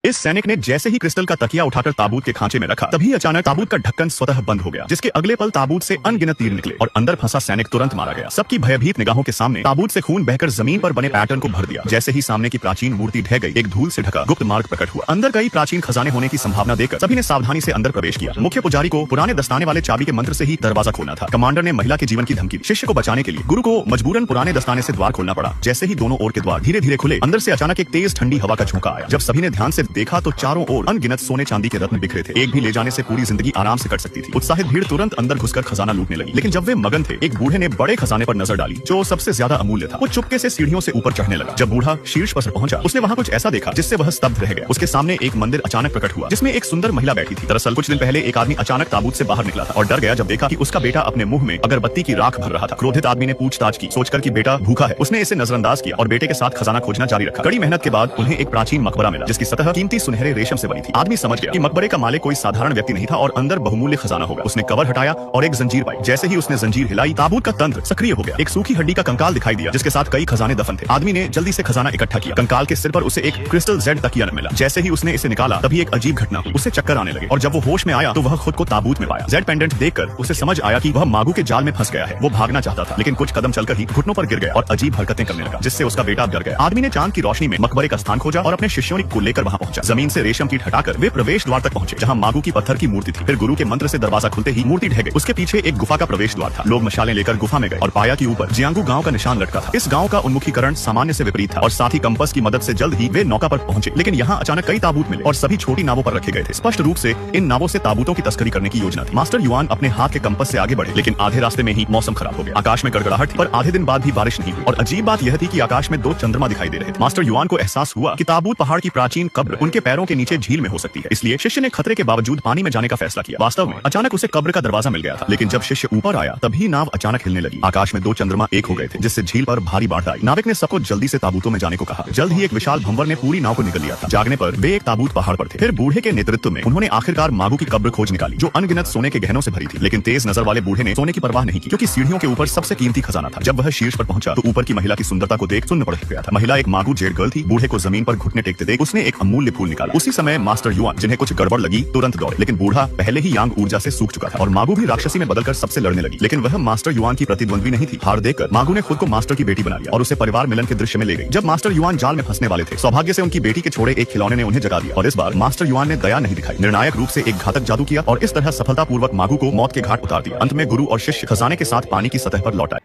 इस सैनिक ने जैसे ही क्रिस्टल का तकिया उठाकर ताबूत के खांचे में रखा, तभी अचानक ताबूत का ढक्कन स्वतः बंद हो गया, जिसके अगले पल ताबूत से अनगिनत तीर निकले और अंदर फंसा सैनिक तुरंत मारा गया। सबकी भयभीत निगाहों के सामने ताबूत से खून बहकर जमीन पर बने पैटर्न को भर दिया। जैसे ही सामने की प्राचीन मूर्ति ढह गई, एक धूल से ढका गुप्त मार्ग प्रकट हुआ। अंदर कई प्राचीन खजाने होने की संभावना देखकर सभी ने सावधानी से अंदर प्रवेश किया। मुख्य पुजारी को पुराने दस्ताने वाले चाबी के मंत्र से ही दरवाजा खोलना था। कमांडर ने महिला के जीवन की धमकी दी। शिष्य को बचाने के लिए गुरु को मजबूरन पुराने दस्ताने से द्वार खोलना पड़ा। जैसे ही दोनों ओर के द्वार धीरे धीरे खुले, अंदर से अचानक एक तेज ठंडी हवा का झोंका आया। जब सभी ने ध्यान से देखा तो चारों ओर अनगिनत सोने चांदी के रत्न बिखरे थे। एक भी ले जाने से पूरी जिंदगी आराम से कट सकती थी। उत्साहित भीड़ तुरंत अंदर घुसकर खजाना लूटने लगी, लेकिन जब वे मगन थे, एक बूढ़े ने बड़े खजाने पर नजर डाली जो सबसे ज्यादा अमूल्य था। वो चुपके से सीढ़ियों से ऊपर चढ़ने लगा। जब बूढ़ा शीर्ष पर पहुंचा, उसने वहां कुछ ऐसा देखा जिससे वह स्तब्ध रह गया। उसके सामने एक मंदिर अचानक प्रकट हुआ, जिसमें एक सुंदर महिला बैठी थी। दरअसल कुछ दिन पहले एक आदमी अचानक ताबूत से बाहर निकला था और डर गया जब देखा कि उसका बेटा अपने मुंह में अगरबत्ती की राख भर रहा था। क्रोधित आदमी ने पूछताछ की, सोचकर कि बेटा भूखा है। उसने इसे नजरअंदाज किया और बेटे के साथ खजाना खोजना जारी रखा। कड़ी मेहनत के बाद उन्हें एक प्राचीन मकबरा मिला, जिसकी सतह कीमती सुनहरे रेशम से बनी थी। आदमी समझ गया कि मकबरे का मालिक कोई साधारण व्यक्ति नहीं था और अंदर बहुमूल्य खजाना होगा। उसने कवर हटाया और एक जंजीर पाई। जैसे ही उसने जंजीर हिलाई, ताबूत का तंत्र सक्रिय हो गया। एक सूखी हड्डी का कंकाल दिखाई दिया, जिसके साथ कई खजाने दफन थे। आदमी ने जल्दी से खजाना इकट्ठा किया। कंकाल के सिर पर उसे एक क्रिस्टल जेड तकिया मिला। जैसे ही उसने इसे निकाला, तभी एक अजीब घटना हुई। उसे चक्कर आने लगे और जब वो होश में आया तो वह खुद को ताबूत में पाया। जेड पेंडेंट देखकर उसे समझ आया कि वह मागू के जाल में फंस गया है। वो भागना चाहता था, लेकिन कुछ कदम चलकर ही घुटनों पर गिर गया और अजीब हरकतें करने लगा, जिससे उसका बेटा डर गया। आदमी ने चांद की रोशनी में मकबरे का स्थान खोजा और अपने शिष्यों को लेकर वहां पहुंचा। जमीन से रेशम कीट हटाकर वे प्रवेश द्वार तक पहुंचे, जहां मागू की पत्थर की मूर्ति थी। फिर गुरु के मंत्र से दरवाजा खुलते ही मूर्ति ढह गई। उसके पीछे एक गुफा का प्रवेश द्वार था। लोग मशालें लेकर गुफा में गए और पाया कि ऊपर जियांगू गांव का निशान लटका था। इस गांव का उन्मुखीकरण सामान्य से विपरीत था और साथ ही कंपास की मदद से जल्द ही वे नौका पर पहुंचे। लेकिन यहाँ अचानक कई ताबूत मिले और सभी छोटी नावों पर रखे गए थे। स्पष्ट रूप से इन नावों से ताबूतों की तस्करी करने की योजना थी। मास्टर युआन अपने हाथ के कंपास से आगे बढ़े, लेकिन आधे रास्ते में ही मौसम खराब हो गया। आकाश में गड़गड़ाहट थी, पर आधे दिन बाद भी बारिश नहीं हुई। और अजीब बात यह थी कि आकाश में 2 चंद्रमा दिखाई दे रहे थे। मास्टर युआन को एहसास हुआ कि ताबूत पहाड़ की प्राचीन कब्र उनके पैरों के नीचे झील में हो सकती है। इसलिए शिष्य ने खतरे के बावजूद पानी में जाने का फैसला किया। वास्तव में अचानक उसे कब्र का दरवाजा मिल गया था, लेकिन जब शिष्य ऊपर आया तभी नाव अचानक हिलने लगी। आकाश में 2 चंद्रमा एक हो गए थे, जिससे झील पर भारी बाढ़ आई। नाविक ने सबको जल्दी से ताबूतों में जाने को कहा। जल्द ही एक विशाल भंवर ने पूरी नाव को निकल लिया था। जागने पर वे एक ताबूत पहाड़ पर थे। फिर बूढ़े के नेतृत्व में उन्होंने आखिरकार मागू की कब्र खोज निकाली, जो अनगिनत सोने के गहनों से भरी थी। लेकिन तेज नजर वाले बूढ़े ने सोने की परवाह नहीं की, क्योंकि सीढ़ियों के ऊपर सबसे कीमती खजाना था। जब वह शीर्ष पर पहुंचा तो ऊपर की महिला की सुंदरता को देख सुन्न पड़ गया था। महिला एक मागू जेड गर्ल थी। बूढ़े को जमीन पर घुटने टेकते देख उसने एक अमूल्य फूल निकाला। उसी समय मास्टर युआन, जिन्हें कुछ गड़बड़ लगी, तुरंत दौड़े। लेकिन बूढ़ा पहले ही यांग ऊर्जा से सूख चुका था और मागू भी राक्षसी में बदलकर सबसे लड़ने लगी। लेकिन वह मास्टर युआन की प्रतिद्वंद्वी नहीं थी। हार देखकर मागू ने खुद को मास्टर की बेटी बना लिया और उसे परिवार मिलन के दृश्य में ले गई। जब मास्टर युआन जाल में फंसने वाले थे, सौभाग्य से उनकी बेटी के छोड़े एक खिलौने ने उन्हें जगा दिया और इस बार मास्टर युआन ने दया नहीं दिखाई। निर्णायक रूप से एक घातक जादू किया और इस तरह सफलतापूर्वक मागू को मौत के घाट उतार दिया। अंत में गुरु और शिष्य खजाने के साथ पानी की सतह पर लौट आए।